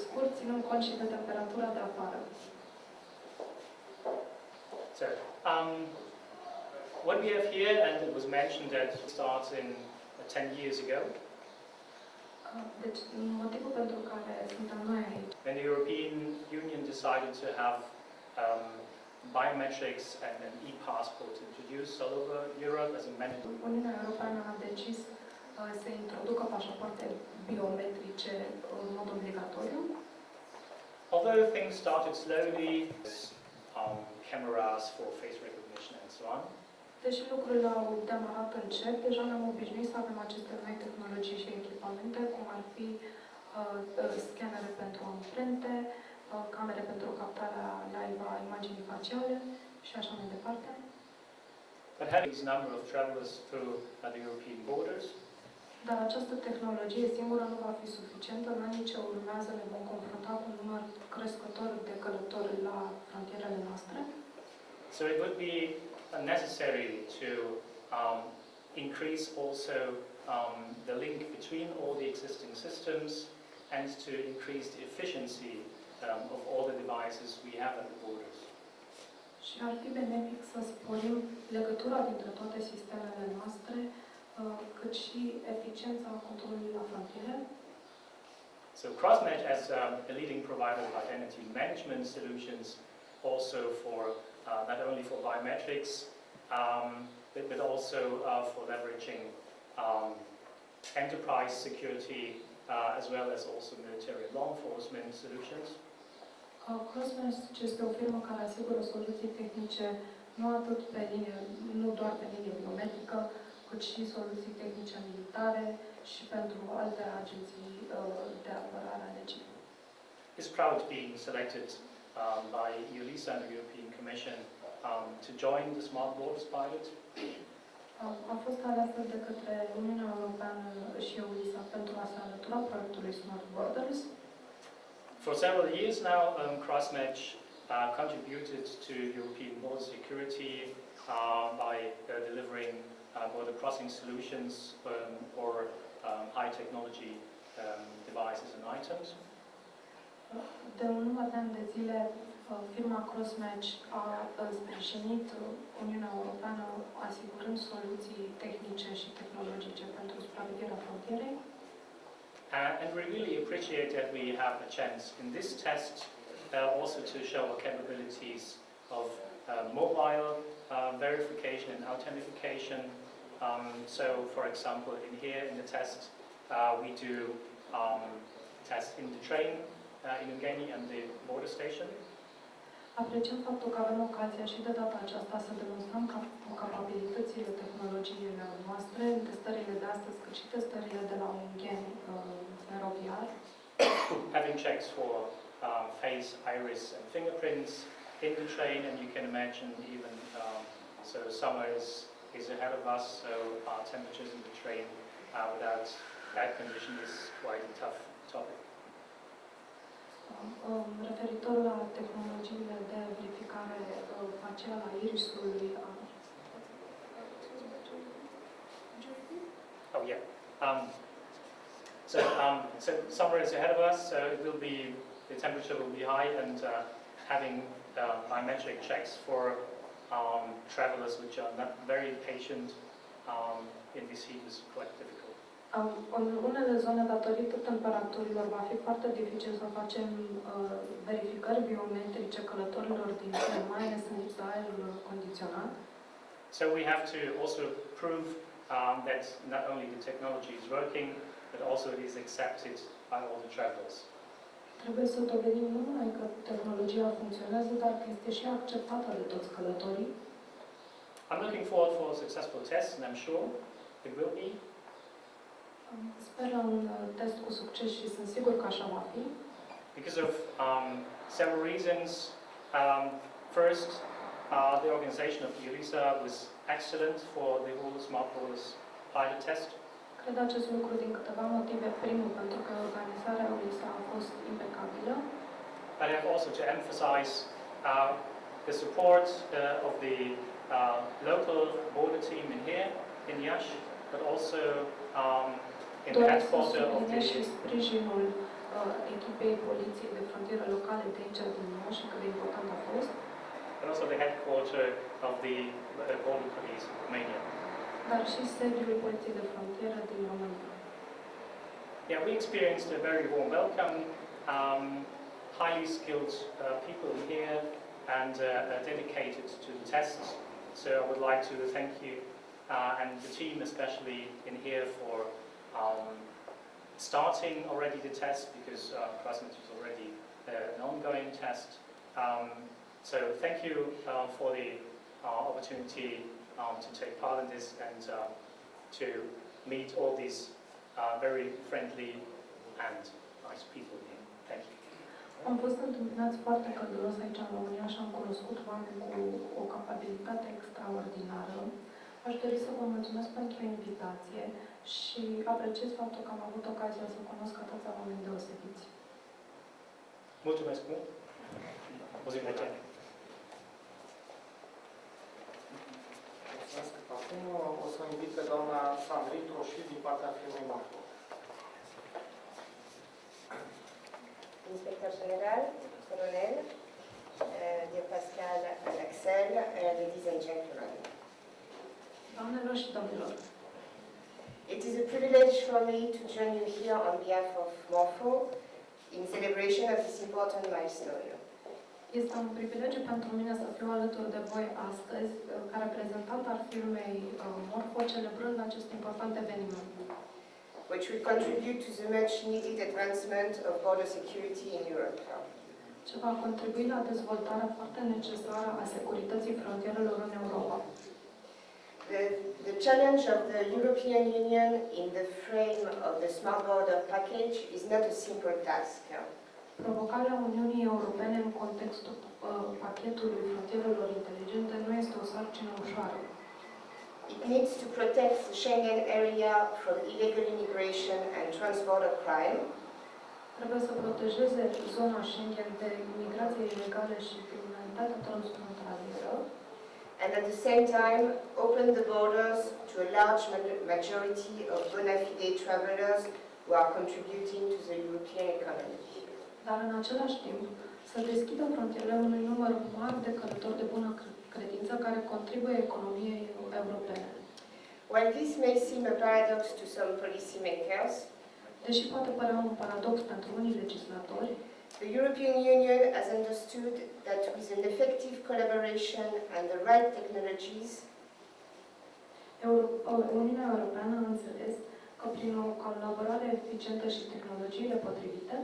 scurt, ținând cont și de temperatura de afară. So, what we have here, and it was mentioned that it starts in 10 years ago. Deci, motivul pentru care suntem noi aici. When the European Union decided to have biometrics and an e-passport introduced all over Europe as a mandatory. Uniunea Europeană a decis să introducă pașapoarte biometrice în mod obligatoriu. Although things started slowly, cameras for face recognition and so on. Deși lucrurile au demarat încet, deja ne-am obișnuit să avem aceste noi tehnologii și echipamente, cum ar fi scanere pentru amprente, camere pentru captarea live a imaginii faciale și așa mai departe. But having this number of travelers through the European borders, dar această tehnologie singură nu va fi suficientă. În anii ce urmează ne vom confrunta cu un număr crescător de călători la frontierele noastre. So it would be necessary to increase also the link between all the existing systems and to increase the efficiency of all the devices we have at the borders. Și ar fi benefic să sporim legătura dintre toate sistemele noastre, cât și eficiența controlului la frontiere. So CrossMatch, as a leading provider of identity management solutions, also for not only for biometrics, but also for leveraging enterprise security, as well as also military and law enforcement solutions. CrossMatch este o firmă care asigură soluții tehnice nu doar pe linie biometrică, cât și soluții tehnice militare și pentru alte agenții de apărare ale CIP. Is proud to be selected by EULISA and the European Commission to join the Smart Borders pilot. A fost aleasă de către Uniunea Europeană și EULISA pentru a se alătura proiectului Smart Borders. For several years now, CrossMatch contributed to European border security by delivering border crossing solutions or high technology devices and items. De un număr de ani de zile, firma CrossMatch a sprijinit Uniunea Europeană asigurând soluții tehnice și tehnologice pentru supravegherea frontierei. And we really appreciate that we have a chance in this test also to show our capabilities of mobile verification and authentication. So, for example, in the test, we do test in the train in Ungeni and the border station. Apreciem faptul că avem ocazia și de data aceasta să demonstrăm capabilitățile tehnologiilor noastre în testările de astăzi, cât și testările de la Ungeni feroviar. Having checks for face, iris and fingerprints in the train, and you can imagine even so summer is ahead of us, so temperatures in the train without that condition is quite a tough topic. Referitor la tehnologiile de verificare facială a irisului. Oh yeah. So summer is ahead of us, so the temperature will be high, and having biometric checks for travelers which are not very patient in this heat is quite difficult. În unele zone, datorită temperaturilor, va fi foarte dificil să facem verificări biometrice călătorilor din tren, mai ales în lipsa aerului condiționat. So we have to also prove that not only the technology is working, but also it is accepted by all the travelers. Trebuie să dovedim nu numai că tehnologia funcționează, dar că este și acceptată de toți călătorii. I'm looking forward for a successful test, and I'm sure it will be. Sper la un test cu succes și sunt sigur că așa va fi. Because of several reasons. First, the organization of EULISA was excellent for the whole Smart Borders pilot test. Cred acest lucru din câteva motive. Primul, pentru că organizarea EULISA a fost impecabilă. But I have also to emphasize the support of the local border team in here, in Iasi, but also in the headquarters of the... și sprijinul echipei poliției de frontieră locale de aici din nou și cât de important a fost, and also the headquarter of the border police of Romania. dar și sediul poliției de frontieră din România. Yeah, we experienced a very warm welcome, highly skilled people here and dedicated to the tests. So I would like to thank you and the team especially in here for starting already the test because Christmas was already an ongoing test. So thank you for the opportunity to take part in this and to meet all these very friendly and nice people here. Thank you. Am fost întâmpinați foarte călduros aici în România și am cunoscut oameni cu o capabilitate extraordinară. Aș dori să vă mulțumesc pentru invitație și apreciez faptul că am avut ocazia să cunosc atâția oameni deosebiți. Mulțumesc mult! O zi bună! Mulțumesc. Acum o să invit pe doamna Sandrine Troșiu din partea firmei Bacau. Inspecteur général, colonel, dear Pascal and Axel, ladies and gentlemen. Doamnelor și domnilor, It is a privilege for me to join you here on behalf of Morpho in celebration of this important milestone. este un privilegiu pentru mine să fiu alături de voi astăzi, ca reprezentant al firmei Morpho, celebrând acest important eveniment, which will contribute to the much needed advancement of border security in Europe. ce va contribui la dezvoltarea foarte necesară a securității frontierelor în Europa. The challenge of the European Union in the frame of the Smart Border Package is not a simple task. Provocarea Uniunii Europene în contextul pachetului frontierelor inteligente nu este o sarcină ușoară. It needs to protect the Schengen area from illegal immigration and transborder crime. Trebuie să protejeze zona Schengen de imigrație ilegală și criminalitate transfrontalieră And at the same time, open the borders to a large majority of bona fide travelers who are contributing to the European economy. dar în același timp să deschidă frontierele unui număr mare de călători de bună credință care contribuie economiei europene. While this may seem a paradox to some policymakers, Deși poate părea un paradox pentru unii legislatori, the European Union has understood that with an effective collaboration and the right technologies, Uniunea Europeană a înțeles că prin o colaborare eficientă și tehnologiile potrivite,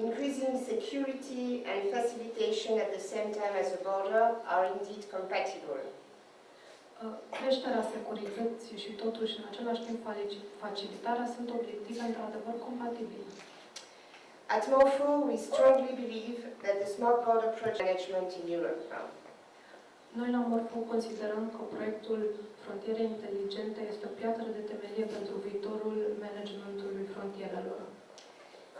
increasing security and facilitation at the same time as a border are indeed compatible. creșterea securității și totuși în același timp facilitarea sunt obiective într-adevăr compatibile. At Morpho, we strongly believe that the Smart Border Project management in Europe. Noi la Morpho considerăm că proiectul Frontiere Inteligente este o piatră de temelie pentru viitorul managementului frontierelor.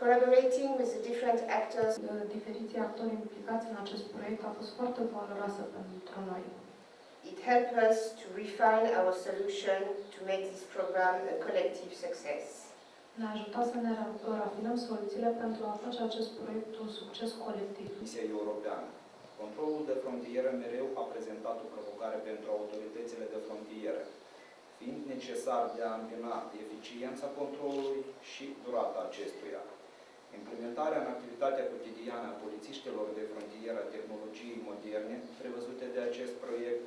Collaborating with the different actors, Diferiții actori implicați în acest proiect a fost foarte valoroasă pentru noi. it helped us to refine our solution to make this program a collective success. Ne-a ajutat să ne rafinăm soluțiile pentru a face acest proiect un succes colectiv. Comisia Europeană. Controlul de frontieră mereu a prezentat o provocare pentru autoritățile de frontieră, fiind necesar de a îmbina eficiența controlului și durata acestuia. Implementarea în activitatea cotidiană a polițiștilor de frontieră a tehnologiei moderne prevăzute de acest proiect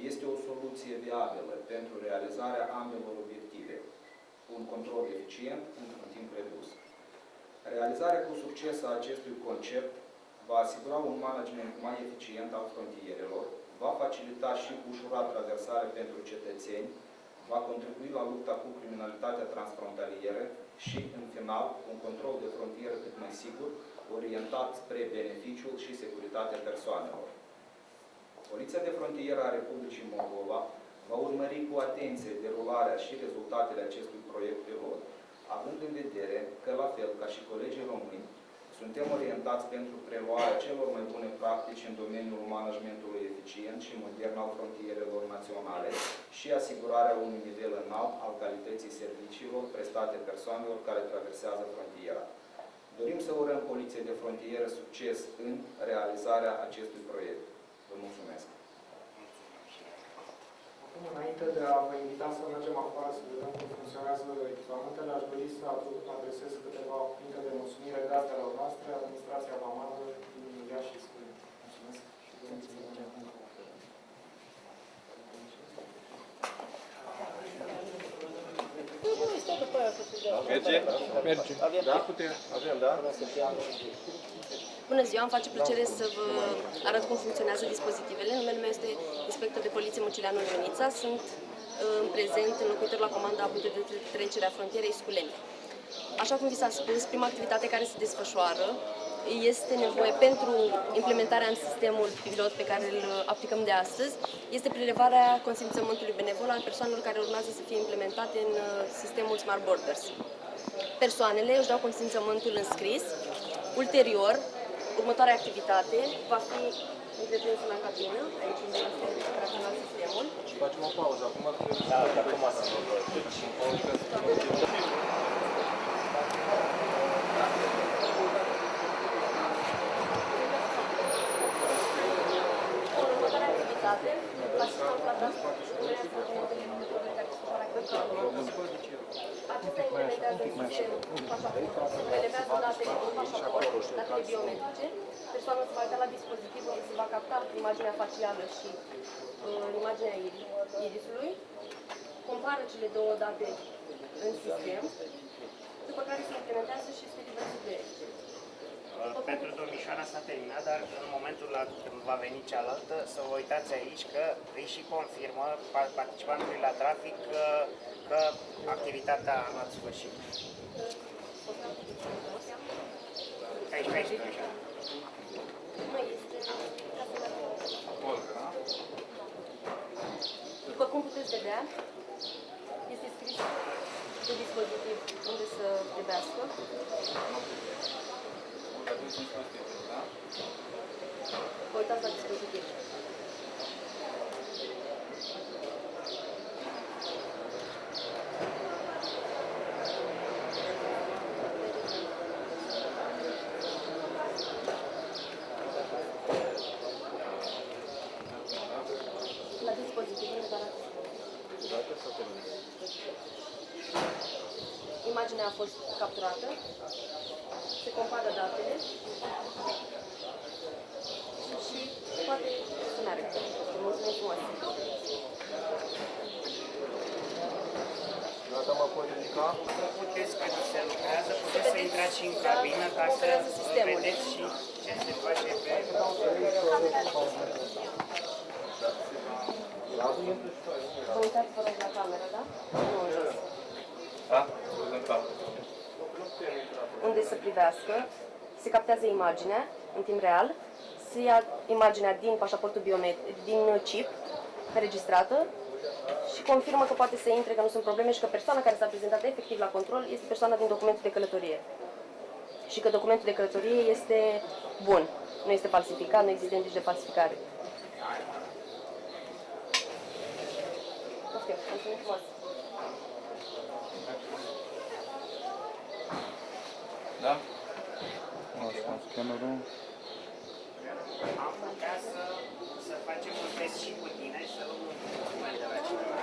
este o soluție viabilă pentru realizarea ambelor obiective, un control eficient într-un timp redus. Realizarea cu succes a acestui concept va asigura un management mai eficient al frontierelor, va facilita și ușura traversare pentru cetățeni, va contribui la lupta cu criminalitatea transfrontalieră și, în final, un control de frontieră cât mai sigur, orientat spre beneficiul și securitatea persoanelor. Poliția de frontieră a Republicii Moldova va urmări cu atenție derularea și rezultatele acestui proiect pilot, având în vedere că, la fel ca și colegii români, suntem orientați pentru preluarea celor mai bune practici în domeniul managementului eficient și modern al frontierelor naționale și asigurarea unui nivel înalt al calității serviciilor prestate persoanelor care traversează frontiera. Dorim urăm Poliției de Frontieră succes în realizarea acestui proiect. Vă mulțumesc! Acum, înainte de a vă invita să mergem afară să vedem cum funcționează echipamentele, aș dori să adresez câteva cuvinte de mulțumire gazdelor noastre, administrația vamală din Iasi și este. Mulțumesc și vă mulțumesc. Merge? Merge. Da, putem. Avem, da? Bună ziua, îmi face plăcere să vă arăt cum funcționează dispozitivele. Numele meu este inspector de poliție Mucileanu Ionița. Sunt în prezent înlocuitor la comanda a punctului de trecere a frontierei Sculeni. Așa cum vi s-a spus, prima activitate care se desfășoară este nevoie pentru implementarea în sistemul pilot pe care îl aplicăm de astăzi, este prelevarea consimțământului benevol al persoanelor care urmează să fie implementate în sistemul Smart Borders. Persoanele își dau consimțământul în scris. Ulterior, următoarea activitate va fi întreprinsă la cabină, aici unde este operațional sistemul. Și facem o pauză. Acum trebuie să... Da, acum să nu deci, Următoarea activitate va fi calculată acesta implementează în sistemul pașaport, se prelevează datele din pașaport, datele biometrice, persoana se va uita la dispozitiv unde se va capta imaginea facială și imaginea irisului, compară cele două date în sistem, după care se implementează și este liber de Pentru domnișoara s-a terminat, dar în momentul când va veni cealaltă, să vă uitați aici că îi și confirmă participantului la trafic că activitatea a luat sfârșit. Aici, domnișoara. Nu este. După cum puteți vedea, este scris pe dispozitiv unde să trebuiască. Vă uitați la dispozitiv. La dispozitiv unde vă arată. Imaginea a fost capturată. Se compară datele și poate să meargă. Mulțumesc frumos! Gata, mă pot ridica? Puteți, că se lucrează, puteți să intrați și în cabină ca să vedeți și ce se face pe... Vă uitați, vă rog, la cameră, da? Nu în jos. Da? În cap. Unde să privească, se captează imaginea în timp real, se ia imaginea din pașaportul biometric, din chip, înregistrată și confirmă că poate să intre, că nu sunt probleme și că persoana care s-a prezentat efectiv la control este persoana din documentul de călătorie. Și că documentul de călătorie este bun, nu este falsificat, nu există indici de falsificare. Ok, mulțumim frumos! Da? O, ascuns scannerul. Am putea să facem un test și cu tine și să luăm un document de la cineva.